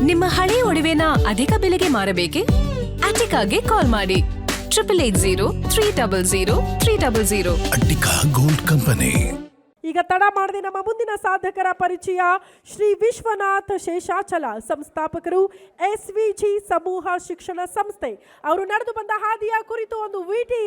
ನಿಮ್ಮ ಹಳೆ ಒಡವೆನ ಅಧಿಕ ಬೆಲೆಗೆ ಮಾರಬೇಕೆ? ಅಟಿಕಾಗೆ ಕಾಲ್ ಮಾಡಿ 8803000300. Attica gold company. ಈಗ ತಡ ಮಾಡದೆ ನಮ್ಮ ಮುಂದಿನ ಸಾಧಕರ ಪರಿಚಯ. ಶ್ರೀ ವಿಶ್ವನಾಥ್ ಶೇಷಾಚಲ, ಸಂಸ್ಥಾಪಕರು SVG ಸಮೂಹ ಶಿಕ್ಷಣ ಸಂಸ್ಥೆ. ಅವರು ನಡೆದು ಬಂದ ಹಾದಿಯ ಕುರಿತು ಒಂದು ವಿಟಿ.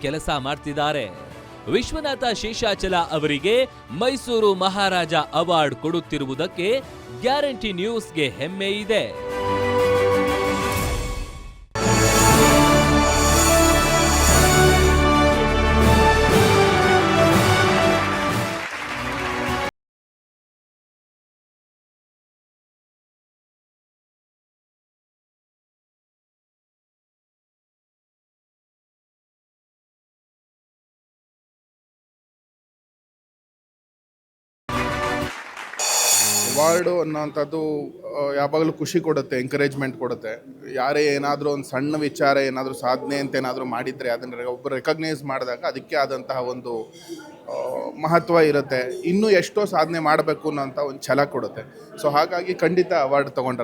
ಕೆಲಸ ಮಾಡ್ತಿದ್ದಾರೆ. ವಿಶ್ವನಾಥ ಶೇಷಾಚಲ ಅವರಿಗೆ ಮೈಸೂರು ಮಹಾರಾಜ ಅವಾರ್ಡ್ ಕೊಡುತ್ತಿರುವುದಕ್ಕೆ ಗ್ಯಾರಂಟಿ ನ್ಯೂಸ್ಗೆ ಹೆಮ್ಮೆ ಇದೆ. ಅವಾರ್ಡು ಅನ್ನೋಂಥದ್ದು ಯಾವಾಗಲೂ ಖುಷಿ ಕೊಡುತ್ತೆ, ಎಂಕರೇಜ್ಮೆಂಟ್ ಕೊಡುತ್ತೆ. ಯಾರೇ ಏನಾದರೂ ಒಂದು ಸಣ್ಣ ವಿಚಾರ ಏನಾದರೂ ಸಾಧನೆ ಅಂತ ಏನಾದರೂ ಮಾಡಿದರೆ ಅದನ್ನು ಒಬ್ಬರು ರೆಕಗ್ನೈಸ್ ಮಾಡಿದಾಗ ಅದಕ್ಕೆ ಆದಂತಹ ಒಂದು ಮಹತ್ವ ಇರುತ್ತೆ. ಇನ್ನೂ ಎಷ್ಟೋ ಸಾಧನೆ ಮಾಡಬೇಕು ಅನ್ನೋಂಥ ಒಂದು ಛಲ ಕೊಡುತ್ತೆ. ಸೊ ಹಾಗಾಗಿ ಖಂಡಿತ ಅವಾರ್ಡ್ ತೊಗೊಂಡ್ರೆ